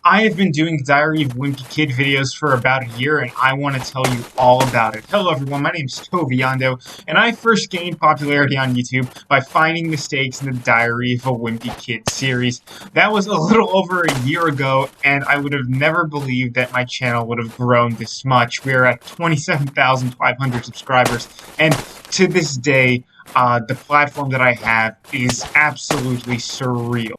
I have been doing Diary of Wimpy Kid videos for about a year, and I want to tell you all about it. Hello everyone, my name is Toviando, and I first gained popularity on YouTube by finding mistakes in the Diary of a Wimpy Kid series. That was a little over a year ago, and I would have never believed that my channel would have grown this much. We are at 27,500 subscribers, and to this day, the platform that I have is absolutely surreal.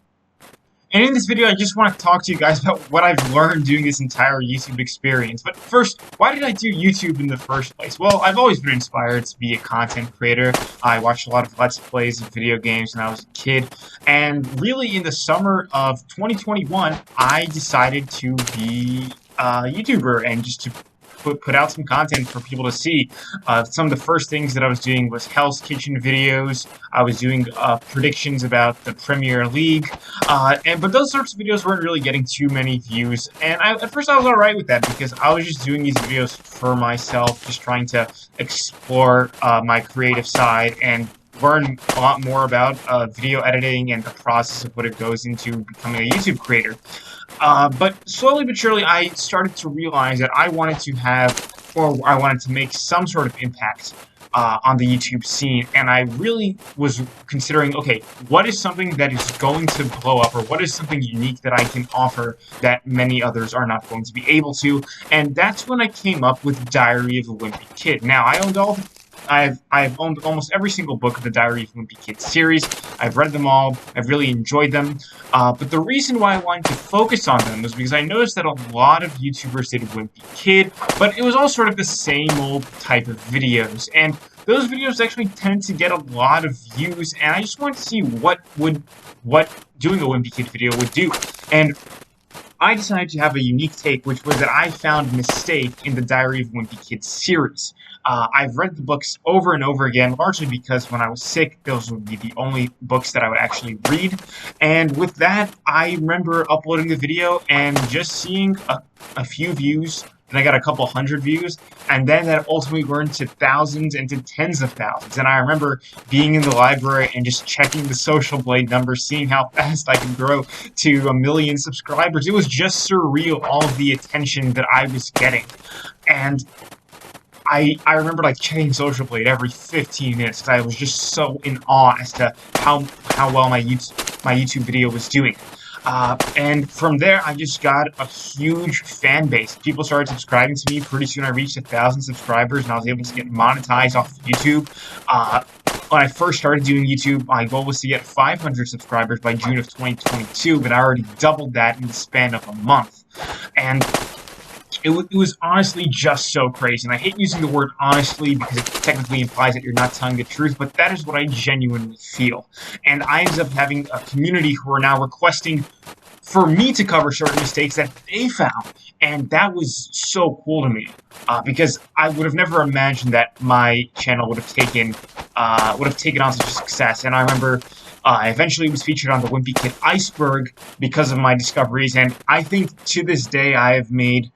And in this video, I just want to talk to you guys about what I've learned doing this entire YouTube experience. But first, why did I do YouTube in the first place? Well, I've always been inspired to be a content creator. I watched a lot of Let's Plays of video games when I was a kid. And really, in the summer of 2021, I decided to be a YouTuber and just to put out some content for people to see. Some of the first things that I was doing was Hell's Kitchen videos. I was doing predictions about the Premier League, but those sorts of videos weren't really getting too many views. And at first I was alright with that because I was just doing these videos for myself, just trying to explore my creative side and learn a lot more about video editing and the process of what it goes into becoming a YouTube creator. But slowly but surely, I started to realize that I wanted to have, or I wanted to make some sort of impact on the YouTube scene, and I really was considering, okay, what is something that is going to blow up, or what is something unique that I can offer that many others are not going to be able to, and that's when I came up with Diary of a Wimpy Kid. Now, I've owned almost every single book of the Diary of Wimpy Kid series. I've read them all. I've really enjoyed them. But the reason why I wanted to focus on them was because I noticed that a lot of YouTubers did Wimpy Kid, but it was all sort of the same old type of videos. And those videos actually tend to get a lot of views, and I just wanted to see what doing a Wimpy Kid video would do. And I decided to have a unique take, which was that I found a mistake in the Diary of Wimpy Kid series. I've read the books over and over again, largely because when I was sick, those would be the only books that I would actually read. And with that, I remember uploading the video and just seeing a few views. Then I got a couple hundred views, and then that ultimately grew into thousands and to tens of thousands. And I remember being in the library and just checking the Social Blade numbers, seeing how fast I could grow to 1 million subscribers. It was just surreal, all of the attention that I was getting. And I remember like checking Social Blade every 15 minutes because I was just so in awe as to how well my YouTube video was doing. And from there, I just got a huge fan base. People started subscribing to me. Pretty soon, I reached 1,000 subscribers, and I was able to get monetized off of YouTube. When I first started doing YouTube, my goal was to get 500 subscribers by June of 2022, but I already doubled that in the span of a month. And it was honestly just so crazy, and I hate using the word honestly because it technically implies that you're not telling the truth, but that is what I genuinely feel. And I ended up having a community who are now requesting for me to cover certain mistakes that they found, and that was so cool to me, because I would have never imagined that my channel would have taken on such a success. And I remember I eventually was featured on the Wimpy Kid Iceberg because of my discoveries, and I think to this day I have made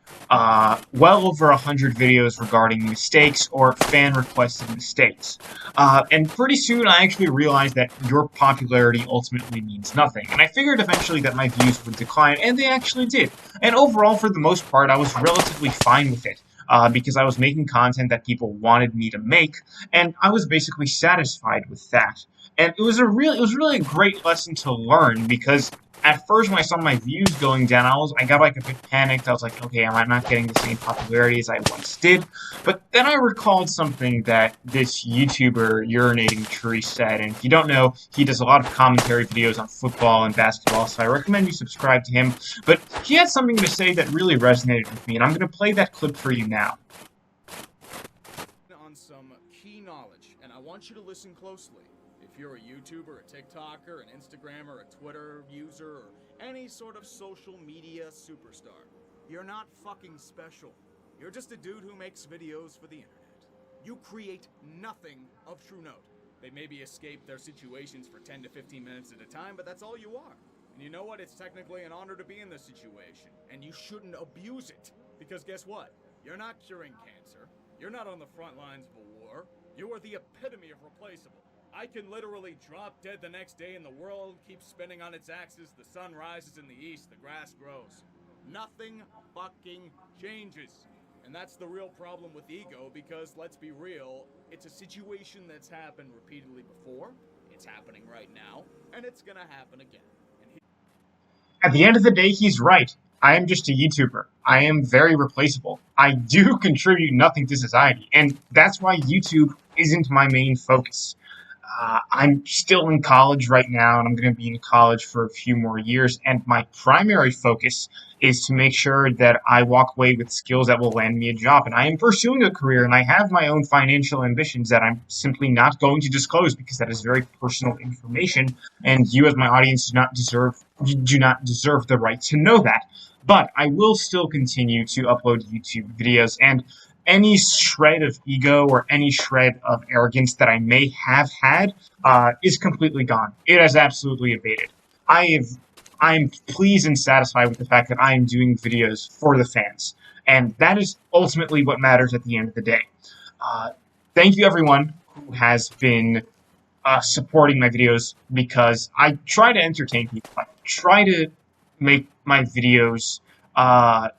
well over 100 videos regarding mistakes or fan-requested mistakes. And pretty soon I actually realized that your popularity ultimately means nothing, and I figured eventually that my views would decline, and they actually did. And overall, for the most part, I was relatively fine with it. Because I was making content that people wanted me to make, and I was basically satisfied with that. And it was really a great lesson to learn, because at first when I saw my views going down, I got like a bit panicked. I was like, okay, am I not getting the same popularity as I once did? But then I recalled something that this YouTuber, Urinating Tree, said, and if you don't know, he does a lot of commentary videos on football and basketball, so I recommend you subscribe to him. But he had something to say that really resonated with me, and I'm going to play that clip for you now. On some key knowledge, and I want you to listen closely. If you're a YouTuber, a TikToker, an Instagrammer, a Twitter user, or any sort of social media superstar, you're not fucking special. You're just a dude who makes videos for the internet. You create nothing of true note. They maybe escape their situations for 10 to 15 minutes at a time, but that's all you are. And you know what? It's technically an honor to be in this situation, and you shouldn't abuse it. Because guess what? You're not curing cancer. You're not on the front lines of a war. You are the epitome of replaceable. I can literally drop dead the next day and the world keeps spinning on its axis, the sun rises in the east, the grass grows. Nothing fucking changes. And that's the real problem with ego, because let's be real, it's a situation that's happened repeatedly before, it's happening right now, and it's gonna happen again. At the end of the day, he's right. I am just a YouTuber. I am very replaceable. I do contribute nothing to society, and that's why YouTube isn't my main focus. I'm still in college right now, and I'm going to be in college for a few more years. And my primary focus is to make sure that I walk away with skills that will land me a job. And I am pursuing a career, and I have my own financial ambitions that I'm simply not going to disclose because that is very personal information, and you, as my audience, do not deserve the right to know that. But I will still continue to upload YouTube videos, and any shred of ego or any shred of arrogance that I may have had is completely gone. It has absolutely abated. I'm pleased and satisfied with the fact that I am doing videos for the fans, and that is ultimately what matters at the end of the day. Uh, Thank you, everyone who has been supporting my videos, because I try to entertain people. I try to make my videos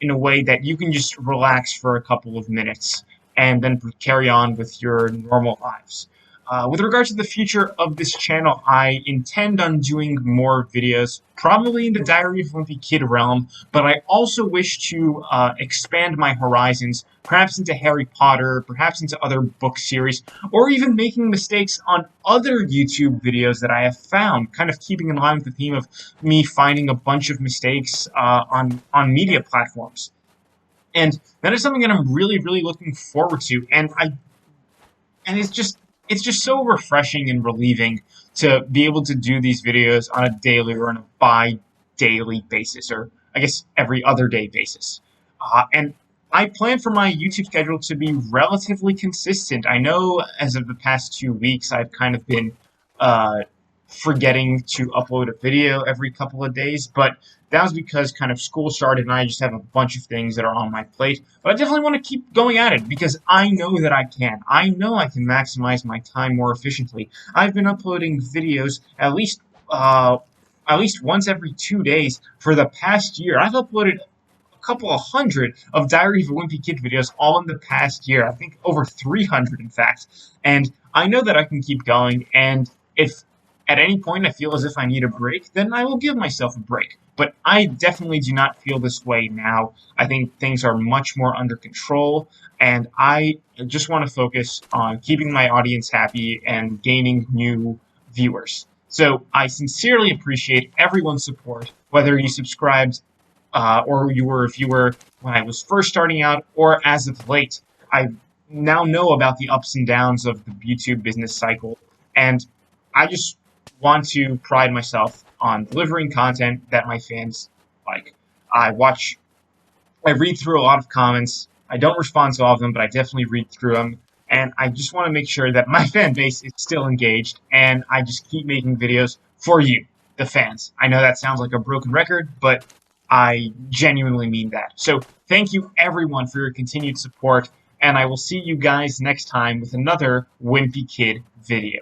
in a way that you can just relax for a couple of minutes and then carry on with your normal lives. With regards to the future of this channel, I intend on doing more videos, probably in the Diary of a Wimpy Kid realm, but I also wish to expand my horizons, perhaps into Harry Potter, perhaps into other book series, or even making mistakes on other YouTube videos that I have found, kind of keeping in line with the theme of me finding a bunch of mistakes on media platforms. And that is something that I'm really, really looking forward to, and it's just so refreshing and relieving to be able to do these videos on a daily or on a bi-daily basis, or I guess every other day basis. And I plan for my YouTube schedule to be relatively consistent. I know as of the past 2 weeks, I've kind of been uh, forgetting to upload a video every couple of days, but that was because kind of school started and I just have a bunch of things that are on my plate. But I definitely want to keep going at it because I know that I can. I know I can maximize my time more efficiently. I've been uploading videos at least once every 2 days for the past year. I've uploaded a couple of hundred of Diary of a Wimpy Kid videos all in the past year. I think over 300, in fact. And I know that I can keep going, and if at any point I feel as if I need a break, then I will give myself a break. But I definitely do not feel this way now. I think things are much more under control, and I just want to focus on keeping my audience happy and gaining new viewers. So I sincerely appreciate everyone's support, whether you subscribed or you were a viewer when I was first starting out, or as of late. I now know about the ups and downs of the YouTube business cycle, and I just want to pride myself on delivering content that my fans like. I read through a lot of comments. I don't respond to all of them, but I definitely read through them. And I just want to make sure that my fan base is still engaged, and I just keep making videos for you, the fans. I know that sounds like a broken record, but I genuinely mean that. So thank you everyone for your continued support, and I will see you guys next time with another Wimpy Kid video.